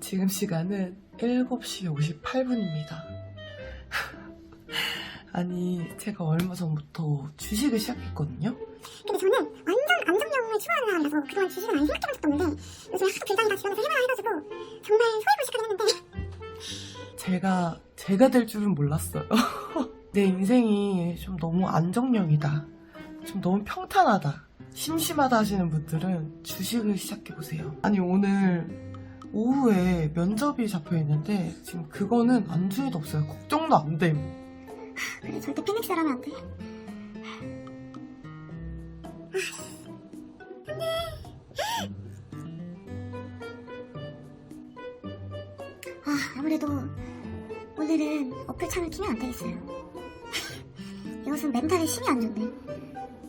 지금 시간은 7시 58분입니다. 아니, 제가 얼마 전부터 주식을 시작했거든요? 근데 저는 완전 안정형을 추구하는 사람이라서 그동안 주식은 아예 생각해본 적도 없는데 요즘에 학교 길다니다 주변에서 해봐라 해가지고 정말 소위불식하긴 했는데 제가 될 줄은 몰랐어요. 내 인생이 좀 너무 안정형이다. 좀 너무 평탄하다. 심심하다 하시는 분들은 주식을 시작해보세요. 아니, 오늘 오후에 면접이 잡혀있는데 지금 그거는 안중에도 없어요. 걱정도 안 됨. 그래 절대 피닉스를 하면 안 돼. 아무래도 오늘은 어플창을 키면 안 되겠어요. 이것은 멘탈에 힘이 안 좋네.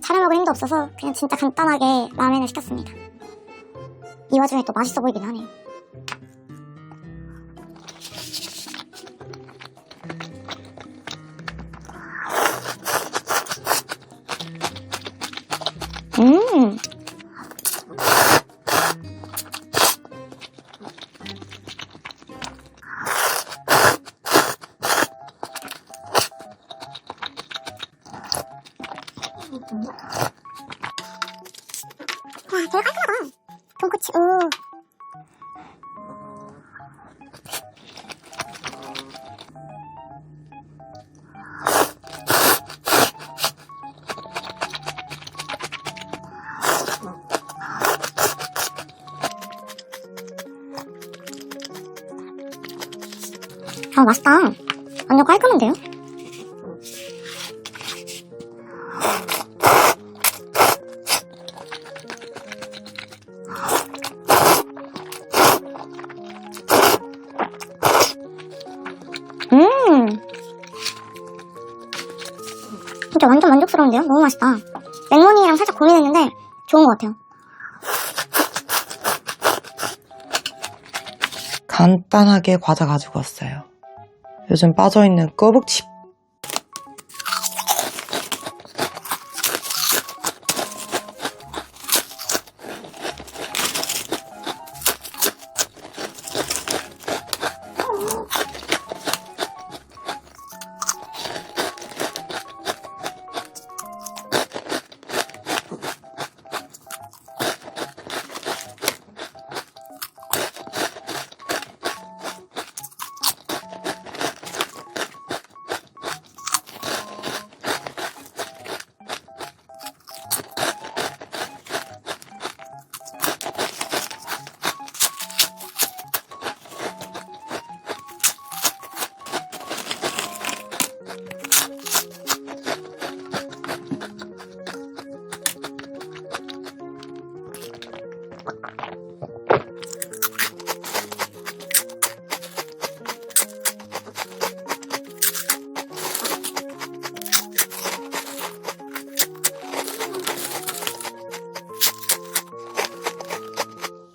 차려 먹을 힘도 없어서 그냥 진짜 간단하게 라멘을 시켰습니다. 이 와중에 또 맛있어 보이긴 하네. 와, 되게 깔끔하다. 돈코츠, 오. 맛있다. 완전 깔끔한데요? 진짜 완전 만족스러운데요? 너무 맛있다. 맥모닝이랑 살짝 고민했는데 좋은 것 같아요. 간단하게 과자 가지고 왔어요. 요즘 빠져있는 꼬북칩.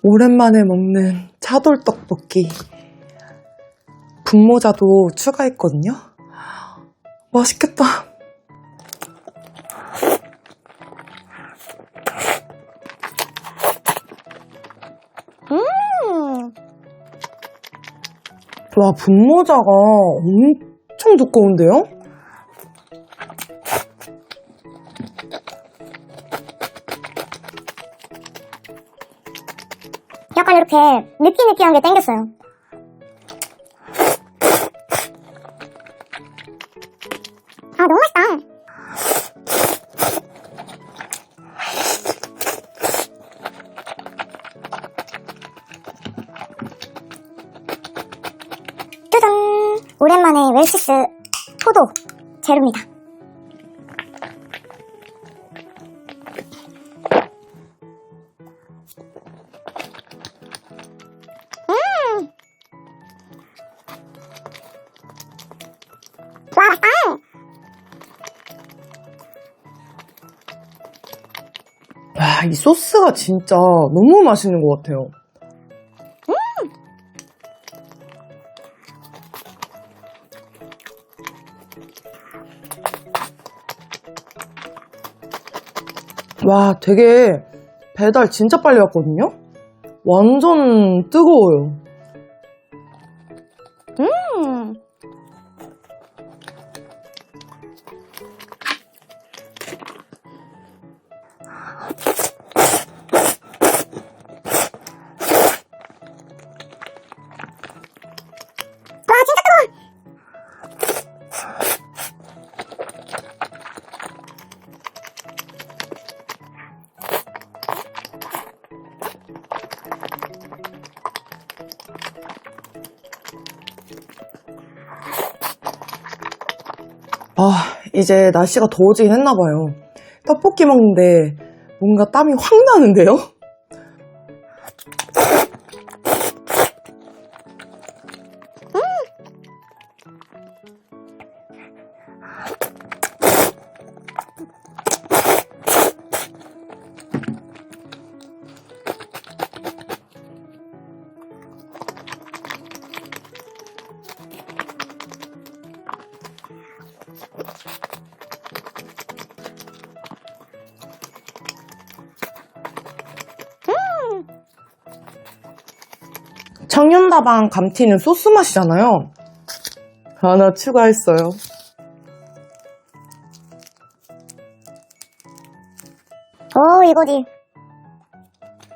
오랜만에 먹는 차돌 떡볶이. 분모자도 추가했거든요. 맛있겠다. 와, 분모자가 엄청 두꺼운데요? 약간 이렇게 느끼느끼한 게 땡겼어요. 너무 맛있다. 짜잔! 오랜만에 웰시스 포도 제로입니다. 와, 맛있다! 와, 이 소스가 진짜 너무 맛있는 것 같아요. 와, 되게 배달 진짜 빨리 왔거든요? 완전 뜨거워요. 음. 와, 진짜 뜨거워! 이제 날씨가 더워지긴 했나봐요. 떡볶이 먹는데 뭔가 땀이 확 나는데요? 청년다방 감튀는 소스 맛이잖아요. 하나 추가했어요. 오, 이거지.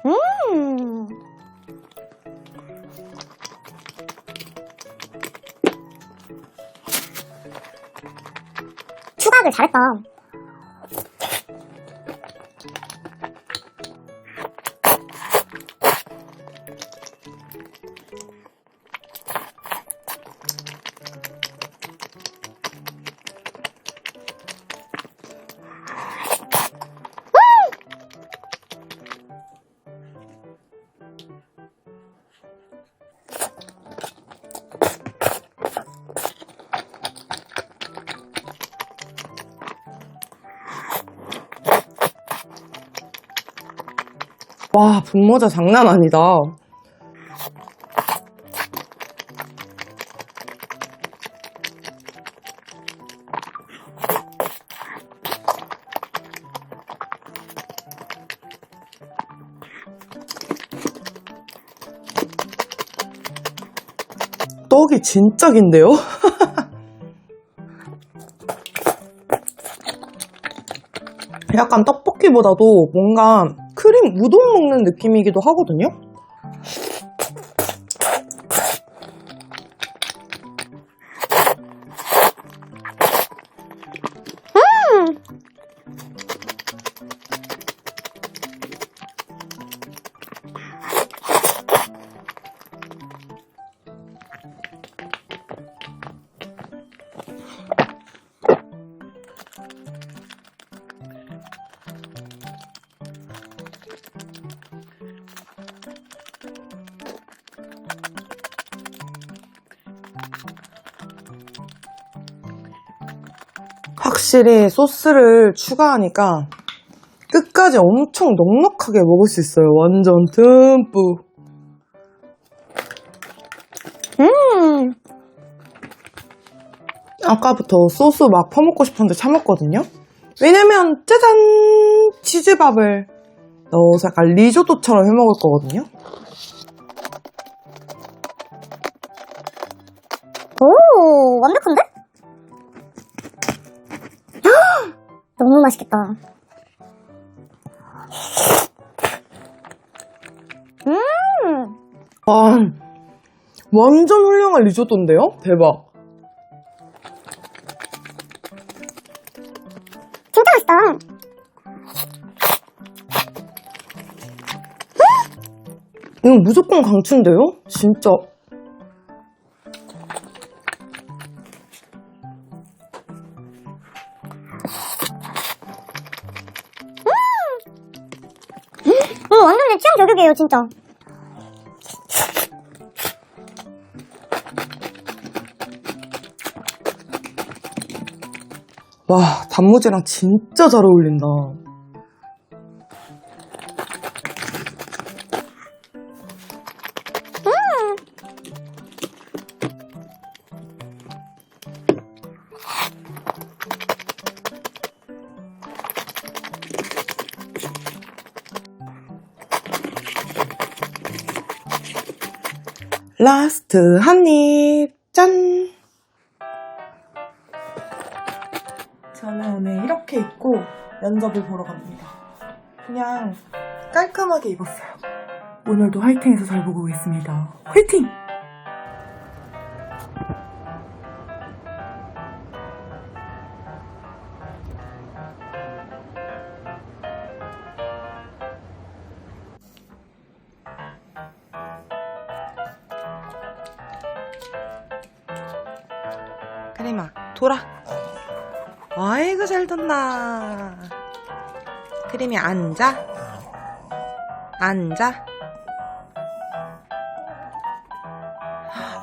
음. 추가하길 잘했다. 와, 분모자 장난 아니다. 떡이 진짜 긴데요? 약간 떡볶이보다도 뭔가 크림 우동 먹는 느낌이기도 하거든요? 확실히 소스를 추가하니까 끝까지 엄청 넉넉하게 먹을 수 있어요. 완전 듬뿍. 아까부터 소스 막 퍼먹고 싶은데 참았거든요. 왜냐면 짜잔! 치즈밥을 넣어서 약간 리조또처럼 해먹을 거거든요. 오, 완벽한데? 너무 맛있겠다. 와, 완전 훌륭한 리조또인데요? 대박. 진짜 맛있다. 이건 무조건 강추인데요? 진짜. 완전 내 취향 저격이에요, 진짜. 와, 단무지랑 진짜 잘 어울린다. 라스트 한 입. 짠! 저는 오늘 이렇게 입고 면접을 보러 갑니다. 그냥 깔끔하게 입었어요. 오늘도 화이팅해서 잘 보고 오겠습니다. 화이팅! 그림아, 돌아. 아이고, 잘 돈다. 그림이 앉아. 앉아.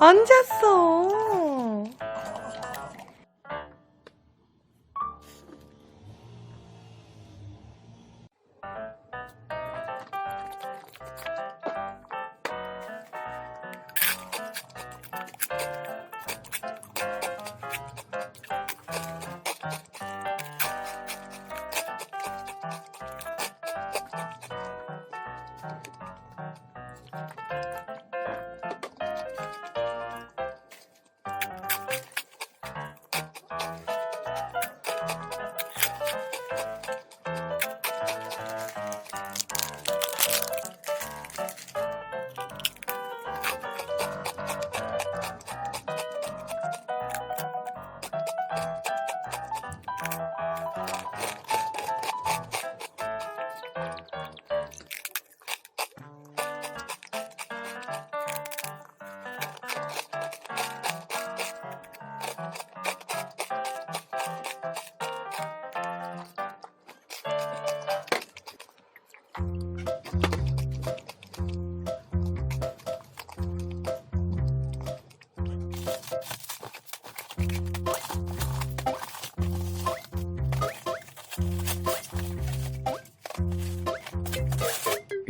앉았어.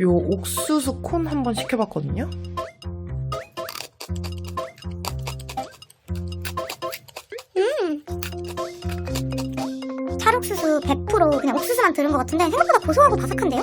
요 옥수수 콘 한번 시켜봤거든요. 찰옥수수 100% 그냥 옥수수만 들은 것 같은데 생각보다 고소하고 바삭한데요?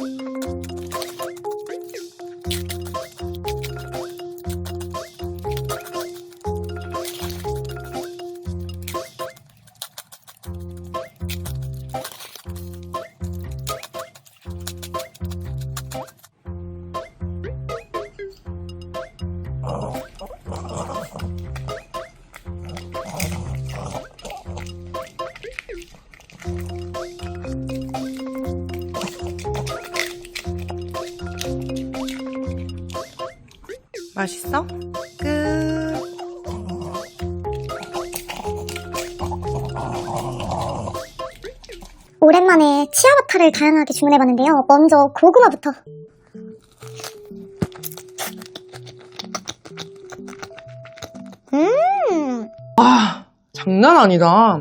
맛있어? 끝. 오랜만에 치아바타를 다양하게 주문해봤는데요. 먼저 고구마부터. 와, 장난 아니다.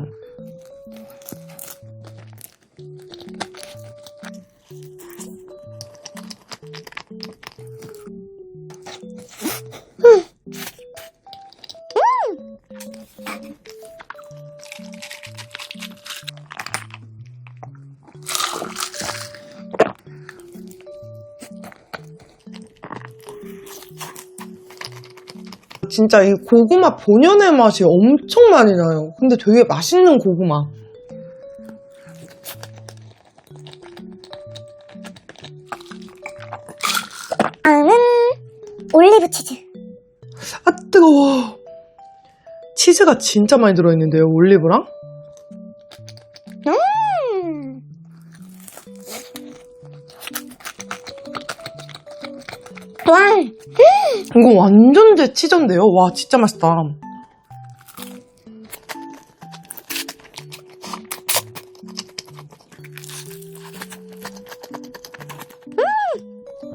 진짜 이 고구마 본연의 맛이 엄청 많이 나요. 근데 되게 맛있는 고구마. 다음은 올리브 치즈. 아, 뜨거워. 치즈가 진짜 많이 들어있는데요, 올리브랑? 와, 이거 완전 제 치즈인데요? 와, 진짜 맛있다.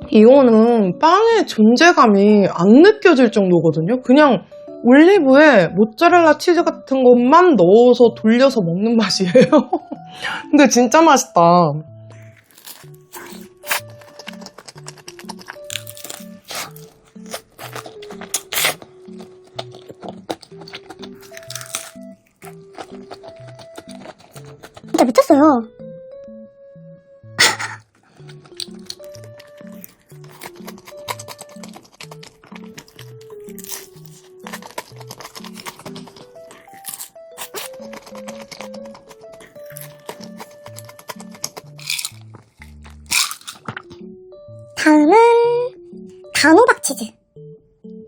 이거는 빵의 존재감이 안 느껴질 정도거든요. 그냥 올리브에 모짜렐라 치즈 같은 것만 넣어서 돌려서 먹는 맛이에요. 근데 진짜 맛있다. 진짜 미쳤어요. 다음은 단호박 치즈.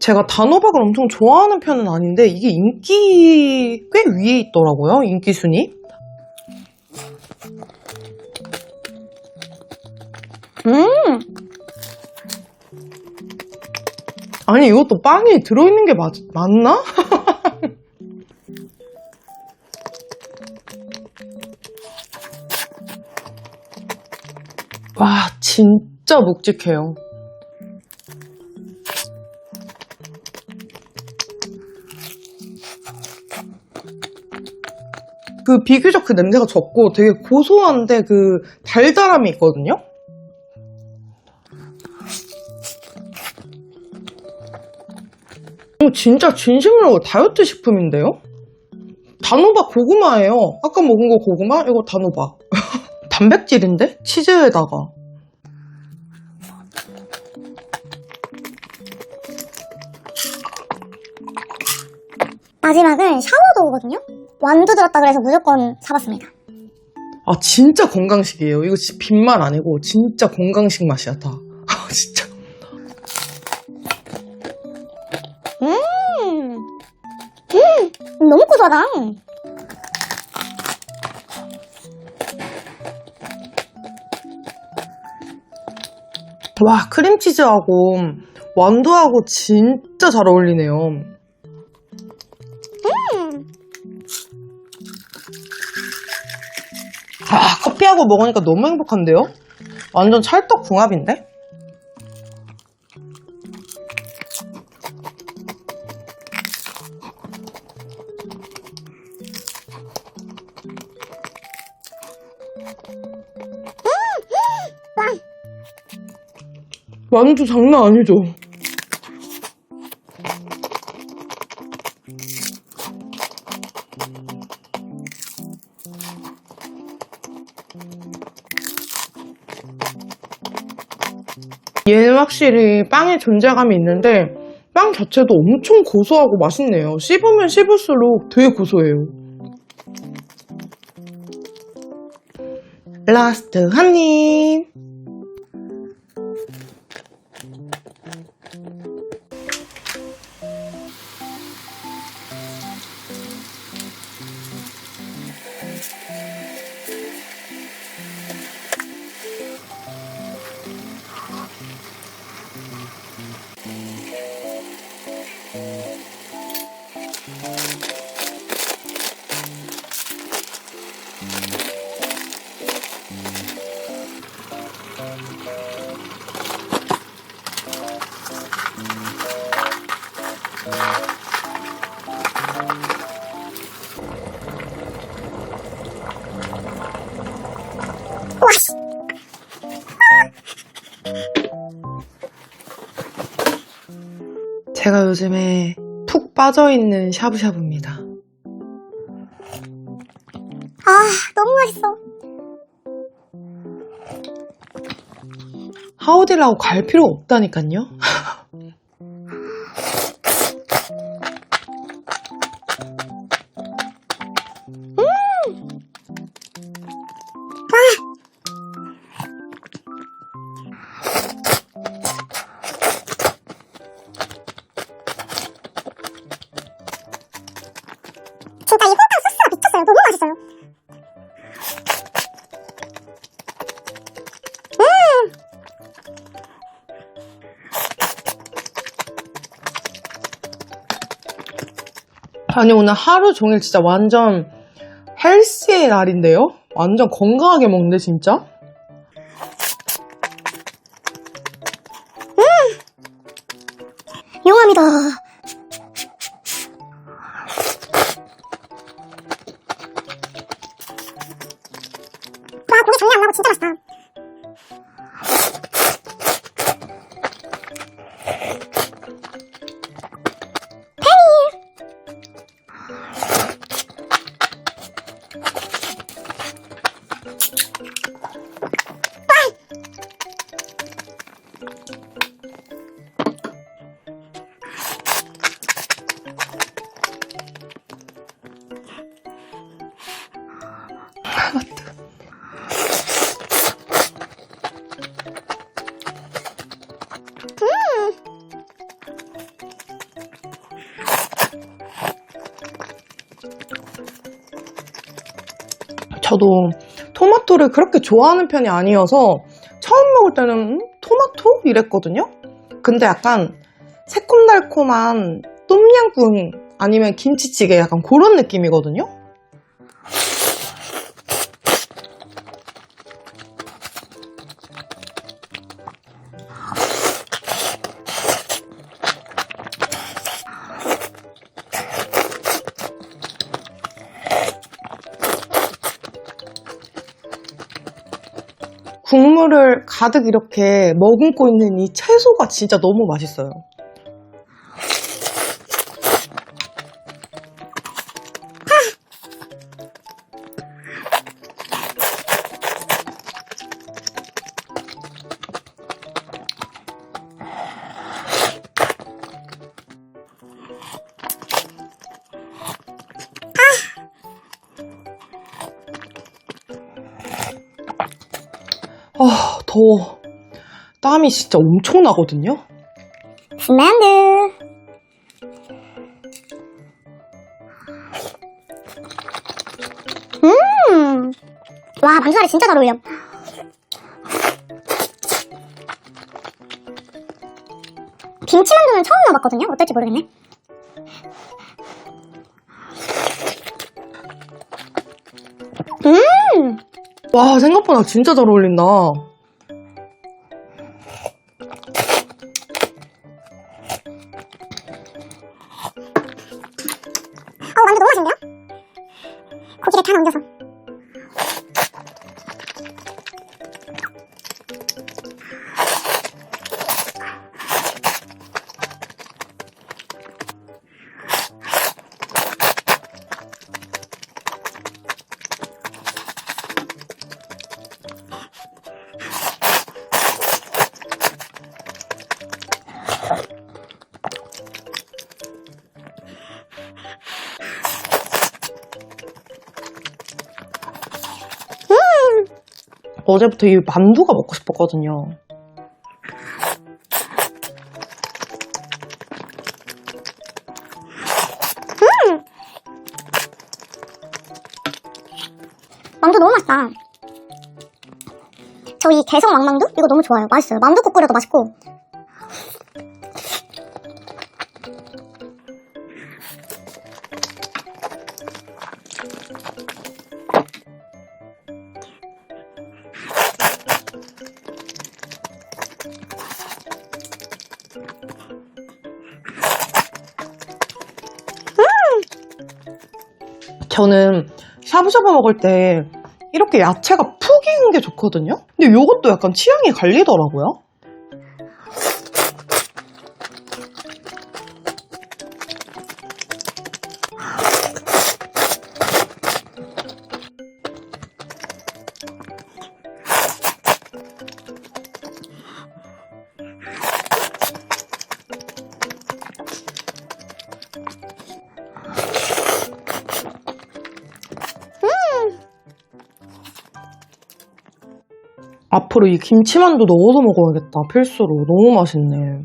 제가 단호박을 엄청 좋아하는 편은 아닌데 이게 인기 꽤 위에 있더라고요. 인기 순위. 아니 이것도 빵이 들어있는 게 맞나? 와 진짜 묵직해요. 그 비교적 그 냄새가 적고 되게 고소한데 그 달달함이 있거든요? 진짜 진심으로 다이어트 식품인데요? 단호박 고구마예요. 아까 먹은 거 고구마? 이거 단호박. 단백질인데? 치즈에다가. 마지막은 샤워도우거든요? 완두 들었다 그래서 무조건 사봤습니다. 아 진짜 건강식이에요. 이거 진짜 빈말 아니고 진짜 건강식 맛이야 다. 아 진짜. 너무 고소하다. 와 크림치즈하고 완두하고 진짜 잘 어울리네요. 아 커피하고 먹으니까 너무 행복한데요? 완전 찰떡궁합인데? 완두 장난 아니죠? 얘는 확실히 빵의 존재감이 있는데 빵 자체도 엄청 고소하고 맛있네요. 씹으면 씹을수록 되게 고소해요. 라스트 한 입. 제가 요즘에 푹 빠져있는 샤브샤브입니다. 아, 너무 맛있어. 하우디라고 갈 필요 없다니까요. 진짜 이 설탕 소스가 미쳤어요. 너무 맛있어요. 아니 오늘 하루 종일 진짜 완전 헬스의 날인데요? 완전 건강하게 먹는데 진짜? 용암이다. 와, 고기 장난 안 나고 진짜 맛있다. 저도 토마토를 그렇게 좋아하는 편이 아니어서 처음 먹을 때는 토마토? 이랬거든요. 근데 약간 새콤달콤한 똠양꿍 아니면 김치찌개 약간 그런 느낌이거든요. 국물을 가득 이렇게 머금고 있는 이 채소가 진짜 너무 맛있어요. 더워. 땀이 진짜 엄청 나거든요. 스맨드. 와, 만두살이 진짜 잘 어울려. 김치만두는 처음 넣어봤거든요. 어떨지 모르겠네. 와, 생각보다 진짜 잘 어울린다. 만두 너무 맛있는데요? 고기를 다 얹어서. 어제부터 이 만두가 먹고 싶었거든요. 만두 너무 맛있다. 저 이 개성 왕만두? 이거 너무 좋아요. 맛있어요. 만두국 끓여도 맛있고. 저는 샤브샤브 먹을 때 이렇게 야채가 푹 익은 게 좋거든요. 근데 이것도 약간 취향이 갈리더라고요. 앞으로 이 김치만두 넣어서 먹어야겠다. 필수로. 너무 맛있네.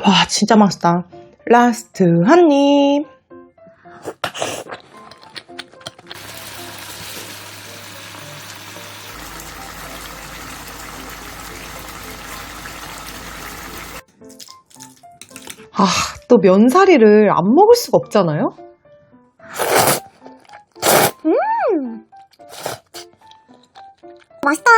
와, 진짜 맛있다. 라스트 한 입. 아, 또 면사리를 안 먹을 수가 없잖아요? 맛있다.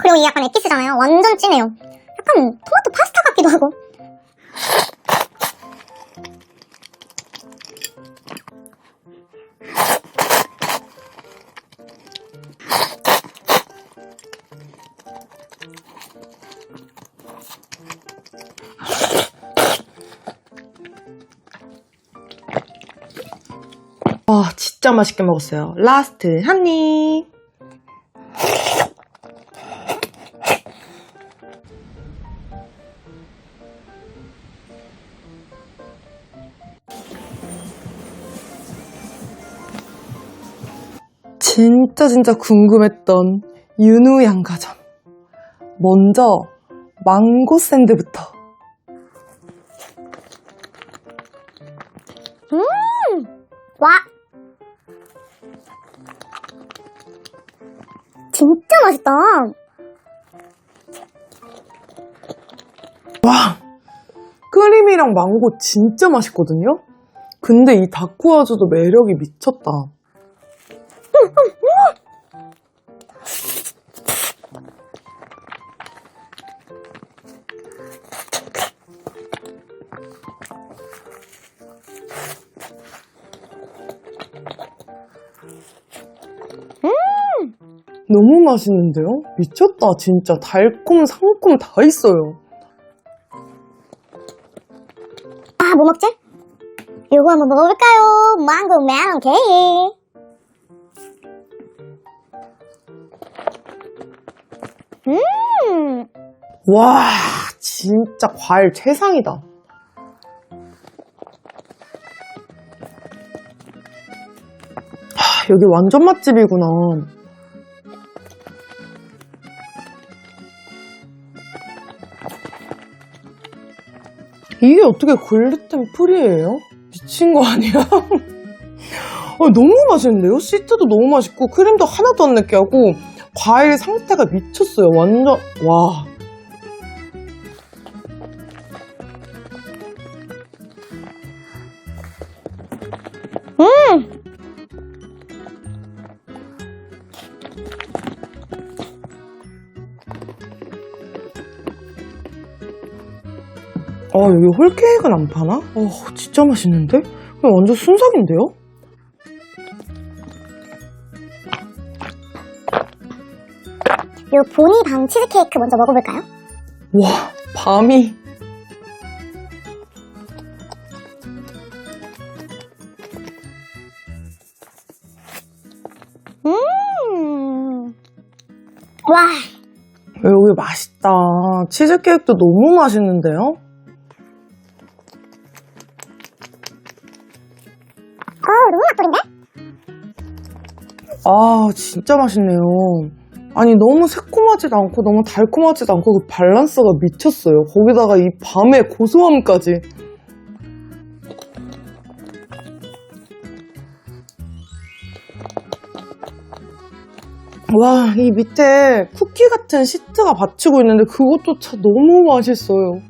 그리고 이 약간 에피스잖아요. 완전 진해요. 약간 토마토 파스타 같기도 하고. 와, 진짜 맛있게 먹었어요. 라스트 한 입. 진짜 궁금했던 윤우 양가점. 먼저 망고 샌드부터. 와! 진짜 맛있다. 와, 크림이랑 망고 진짜 맛있거든요? 근데 이 다쿠아즈도 매력이 미쳤다. 너무 맛있는데요? 미쳤다, 진짜. 달콤, 상콤 다 있어요. 아, 뭐 먹지? 요거 한번 먹어볼까요? 망고 멜론 케이크. 와, 진짜 과일 최상이다. 여기 완전 맛집이구나. 이게 어떻게 글루텐 프리예요? 미친 거 아니야? 너무 맛있는데요? 시트도 너무 맛있고 크림도 하나도 안 느끼하고 과일 상태가 미쳤어요. 완전 와. 여기 홀케이크는 안 파나? 진짜 맛있는데? 그냥 완전 순삭인데요? 요 보니 밤 치즈케이크 먼저 먹어볼까요? 와, 밤이. 와, 여기 맛있다. 치즈케이크도 너무 맛있는데요? 너무 맛있는데? 진짜 맛있네요. 아니, 너무 새콤하지도 않고 너무 달콤하지도 않고 그 밸런스가 미쳤어요. 거기다가 이 밤의 고소함까지. 와, 이 밑에 쿠키 같은 시트가 받치고 있는데 그것조차 너무 맛있어요.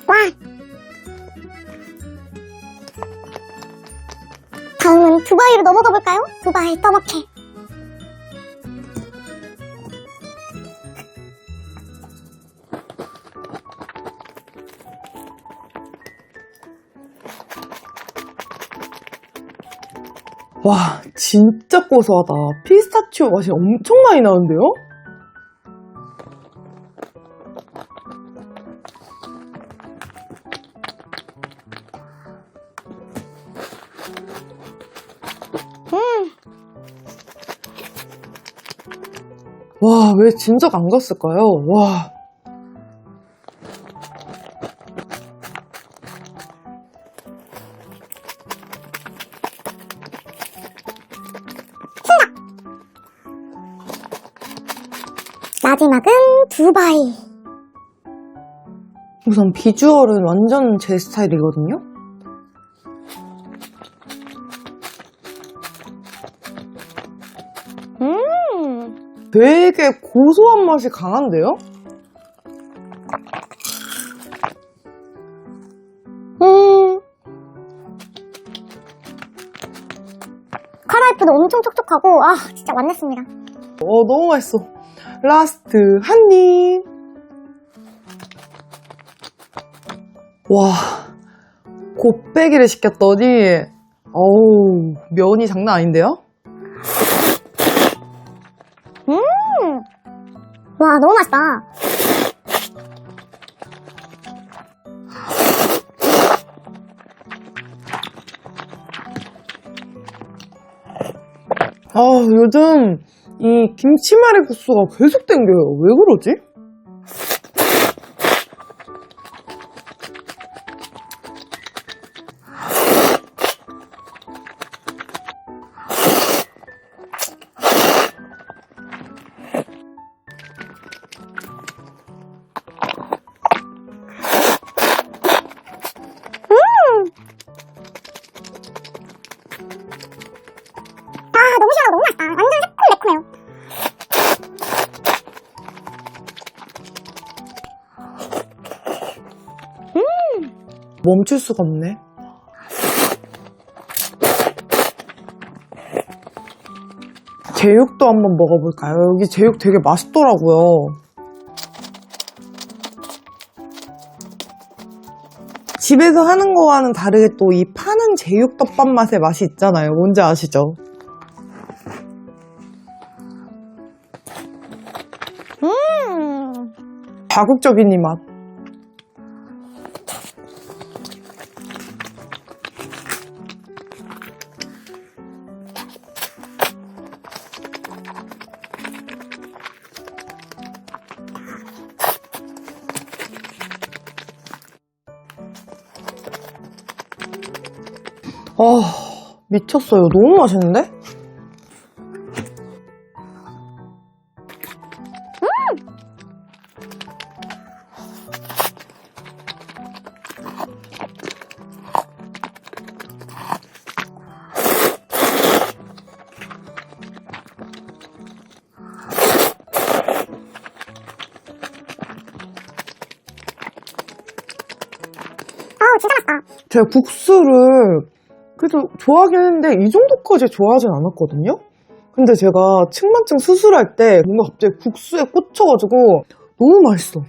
와! 다음은 두바이로 넘어가 볼까요? 두바이 떠먹해. 와, 진짜 고소하다. 피스타치오 맛이 엄청 많이 나는데요? 와, 왜 진작 안 갔을까요? 와. 마지막은 두바이. 우선 비주얼은 완전 제 스타일이거든요? 되게 고소한 맛이 강한데요? 카라이프도 엄청 촉촉하고 진짜 완냈습니다. 너무 맛있어. 라스트 한 입. 와, 곱빼기를 시켰더니 어우, 면이 장난 아닌데요? 와, 너무 맛있다. 요즘 이 김치말이 국수가 계속 땡겨요. 왜 그러지? 너무 시원하고 너무 맛있다. 완전 새콤매콤해요. 멈출 수가 없네. 제육도 한번 먹어볼까요? 여기 제육 되게 맛있더라고요. 집에서 하는 거와는 다르게 또 이 파는 제육덮밥 맛의 맛이 있잖아요. 뭔지 아시죠? 자극적인 이 맛. 미쳤어요. 너무 맛있는데? 진짜 맛있다. 제가 국수를 그래도 좋아하긴 했는데 이 정도까지 좋아하진 않았거든요? 근데 제가 측만증 수술할 때 뭔가 갑자기 국수에 꽂혀가지고 너무 맛있어.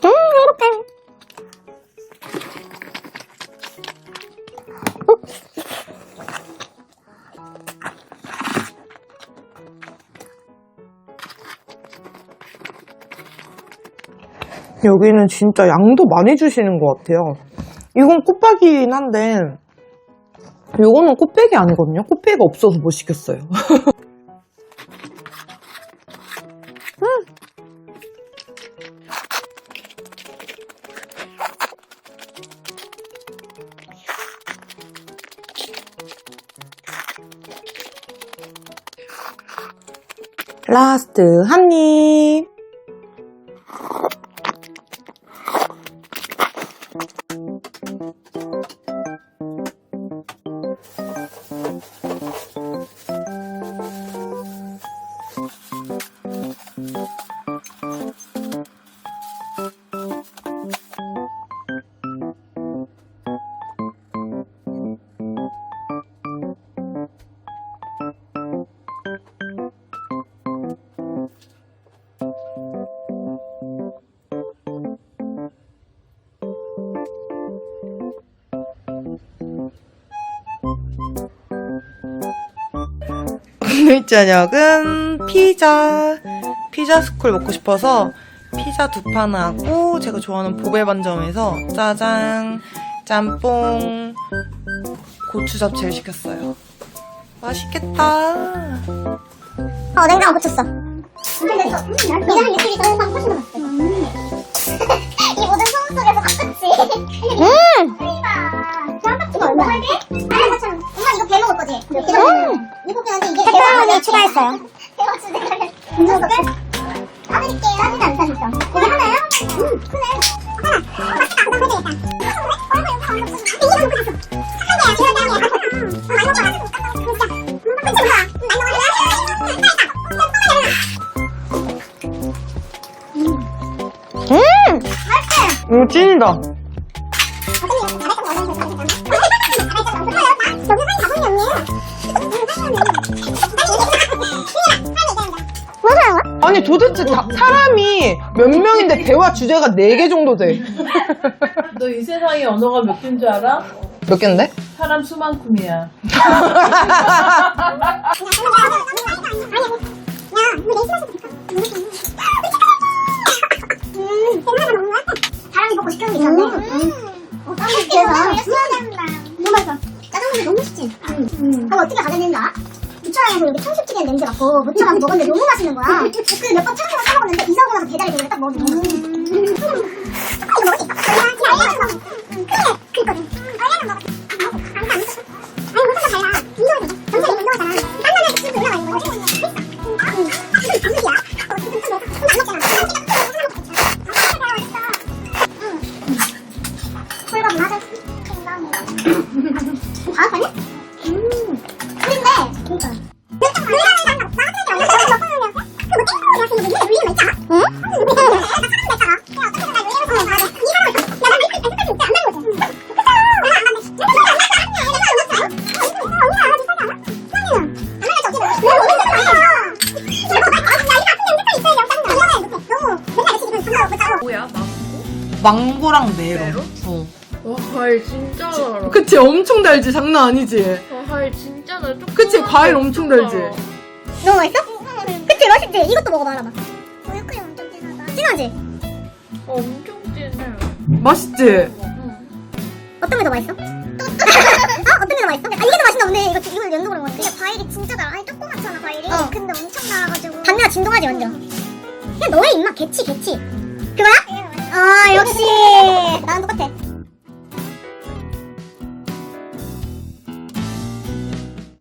행복해. 여기는 진짜 양도 많이 주시는 것 같아요. 이건 꽃박이긴 한데 이거는 꽃배기 아니거든요. 꽃배기가 없어서 못 시켰어요. 라스트 한 입. 오늘 저녁은 피자 스쿨 먹고 싶어서 피자 2판 하고 제가 좋아하는 보배반점에서 짜장, 짬뽕, 고추 잡채를 시켰어요. 맛있겠다. 냉장고 고쳤어. 근데 이상한 느낌이 저는 방 훨씬 더 맛있어. 이 모든 소음 속에서 바꿨지. 대박. 한 바퀴가 얼마야? 4,000원. 엄마 이거 배 먹을 거지? 일곱 개인데 이게 페퍼로니 추가했어요. 대박 주네. 까드릴게요. 까지도 안 까졌어. 이게 하나요? 크네. 하나. 맛있다. 그다음 해줘야겠다. 이게 너무 크겠어. 많이 먹어. 찐이다. 아니 도대체 사람이 몇 명인데 대화 주제가 4개 정도 돼. 너 이 세상에 언어가 몇 개인 줄 알아? 몇 개인데? 사람 수만큼이야. 사람이 먹고 싶은 게 있었네. 너무 맛있어. 짜장면이 너무 맛있지? 그럼 어떻게 가져낸다? 무쳐랑에서 여기 청국찌개 냄새 맡고 무쳐랑 먹었는데 너무 맛있는 거야. 그 몇 번 청국을 사 먹었는데 이사 오고 나서 배달이 되고 딱 먹으면 너무 맛있어. 이거 먹을 수 있어. 그래, 그거든. 얼마나 먹었어? 아니, 무슨 달라. 운동을 돼. 전체적인 운동하잖아. 땀나면 그 친구 올라가 있는 거. 됐어. 단무지야. 안 먹잖아. 콜밥 맞아. 과학하네? 그런데 그니까 뭐야? 망고랑 메론. 어. 와, 과일 진짜 달아. 그치, 엄청 달지. 장난 아니지. 과일 진짜 달아. 그치, 과일 엄청 달지. 너무 맛있어? 그치 맛있지? 이것도 먹어봐 알아봐 우유크림 엄청 진하다 진하지? 엄청 진해. 맛있지? 어떤 게 더 맛있어? 어떤 게 더 맛있어? 이게 더 맛있나 보네 이걸 연속으로 먹었지 근데 과일이 진짜 달아 아니 조그맣잖아 과일이 근데 엄청 달아가지고 단내가 진동하지 완전 그냥 너의 입맛 개치 그거야?